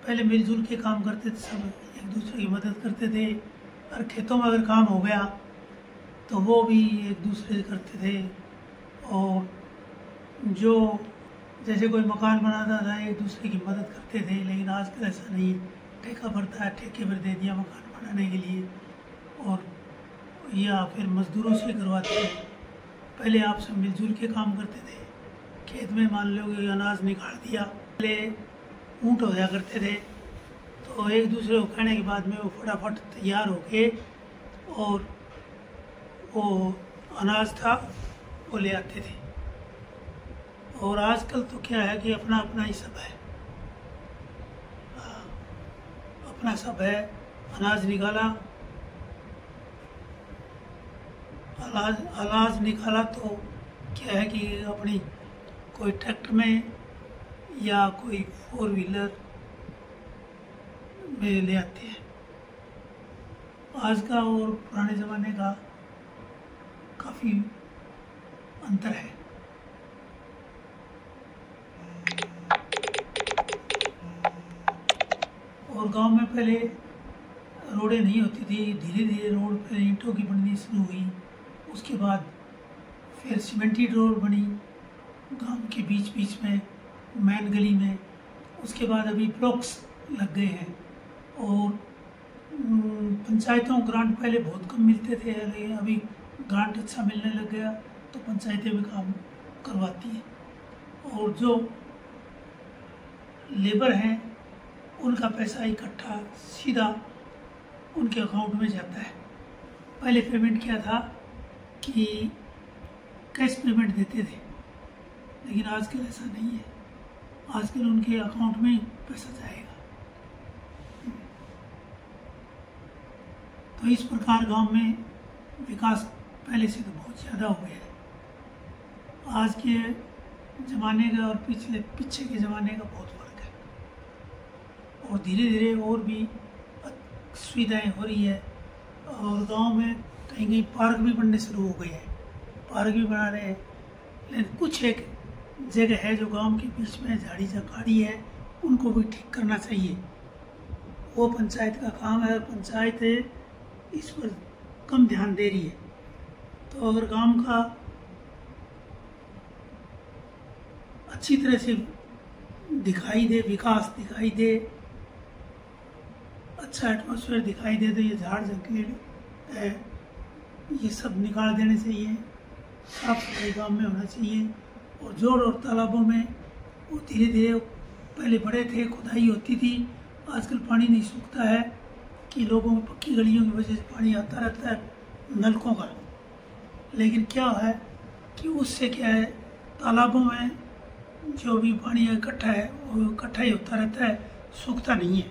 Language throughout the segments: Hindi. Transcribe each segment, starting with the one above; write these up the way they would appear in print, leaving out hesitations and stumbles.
पहले मिलजुल के काम करते थे, सब एक दूसरे की मदद करते थे। और खेतों में अगर काम हो गया तो वो भी एक दूसरे से करते थे। और जो जैसे कोई मकान बनाता था एक दूसरे की मदद करते थे। लेकिन आजकल ऐसा नहीं है, ठेका पड़ता है, ठेके पर दे दिया मकान बनाने के लिए, और या फिर मज़दूरों से करवाते हैं। पहले आप सब मिलजुल के काम करते थे। खेत में मान लो कि अनाज निकाल दिया, पहले ऊँट हो जाया करते थे, तो एक दूसरे को कहने के बाद में वो फटाफट तैयार होके और वो अनाज था वो ले आते थे। और आजकल तो क्या है कि अपना अपना ही सब है, अपना सब है। अनाज निकाला, अनाज निकाला तो क्या है कि अपनी कोई ट्रैक्टर में या कोई 4 व्हीलर में ले आते हैं। आज का और पुराने ज़माने का काफ़ी अंतर है। और गांव में पहले रोडें नहीं होती थी, धीरे धीरे रोड पहले ईंटों की बननी शुरू हुई, उसके बाद फिर सीमेंटेड रोड बनी गांव के बीच बीच में, मेन गली में। उसके बाद अभी ब्लॉक्स लग गए हैं। और पंचायतों ग्रांट पहले बहुत कम मिलते थे, लेकिन अभी ग्रांट अच्छा मिलने लग गया तो पंचायतें भी काम करवाती हैं। और जो लेबर हैं उनका पैसा इकट्ठा सीधा उनके अकाउंट में जाता है। पहले पेमेंट क्या था कि कैश पेमेंट देते थे, लेकिन आजकल ऐसा नहीं है। आजकल उनके अकाउंट में पैसा जाएगा। तो इस प्रकार गांव में विकास पहले से तो बहुत ज़्यादा हो गया है। आज के ज़माने का और पीछे के ज़माने का बहुत फर्क है। और धीरे धीरे और भी सुविधाएं हो रही है। और गांव में कहीं कहीं पार्क भी बनने शुरू हो गए हैं, पार्क भी बना रहे हैं। लेकिन कुछ एक जगह है जो गांव के बीच में झाड़ी झकाड़ी है, उनको भी ठीक करना चाहिए। वो पंचायत का काम है, और पंचायत इस पर कम ध्यान दे रही है। तो अगर गांव का अच्छी तरह से दिखाई दे, विकास दिखाई दे, अच्छा एटमॉस्फेयर दिखाई दे, तो ये झाड़ झंकेड़ है ये सब निकाल देने चाहिए। साफ सफाई गाँव में होना चाहिए। और जोड़ और तालाबों में वो धीरे धीरे, पहले बड़े थे, खुदाई होती थी, आजकल पानी नहीं सूखता है कि लोगों में पक्की गलियों की वजह से पानी आता रहता है नलकों का। लेकिन क्या है कि उससे क्या है, तालाबों में जो भी पानी इकट्ठा है वो इकट्ठा ही होता रहता है, सूखता नहीं है।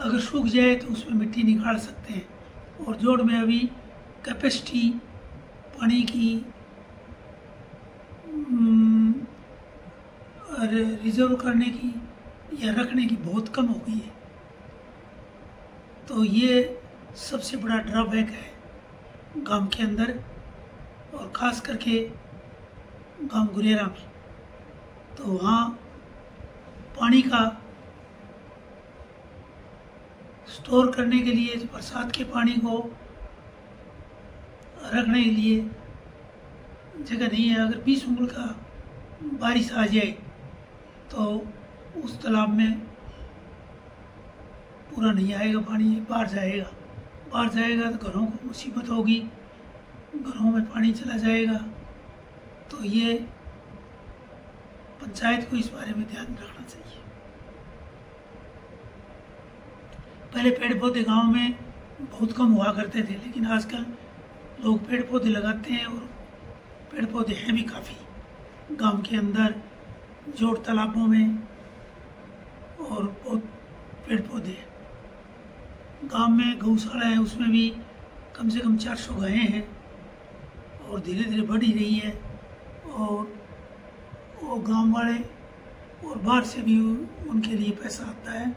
अगर सूख जाए तो उसमें मिट्टी निकाल सकते हैं। और जोड़ में अभी कैपेसिटी पानी की रिजर्व करने की या रखने की बहुत कम हो गई है। तो ये सबसे बड़ा ड्रॉबैक है गांव के अंदर, और ख़ास करके गांव गुरेरा में। तो वहाँ पानी का स्टोर करने के लिए, बरसात के पानी को रखने के लिए जगह नहीं है। अगर 20 उंगल का बारिश आ जाए तो उस तालाब में पूरा नहीं आएगा पानी, बाहर जाएगा। बाहर जाएगा तो घरों को मुसीबत होगी, घरों में पानी चला जाएगा। तो ये पंचायत को इस बारे में ध्यान रखना चाहिए। पहले पेड़ पौधे गांव में बहुत कम हुआ करते थे, लेकिन आजकल लोग पेड़ पौधे लगाते हैं, और पेड़ पौधे हैं भी काफ़ी गांव के अंदर, जोड़ तालाबों में, और बहुत पेड़ पौधे हैं। गांव में गौशाला है, उसमें भी कम से कम 400 गायें हैं, और धीरे धीरे बढ़ ही रही है। और वो गांव वाले और बाहर से भी उनके लिए पैसा आता है,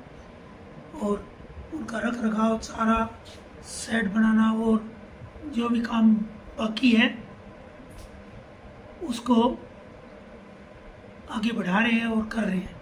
और उनका रख रखाव, चारा, शेड बनाना और जो भी काम बाकी है उसको आगे बढ़ा रहे हैं और कर रहे हैं।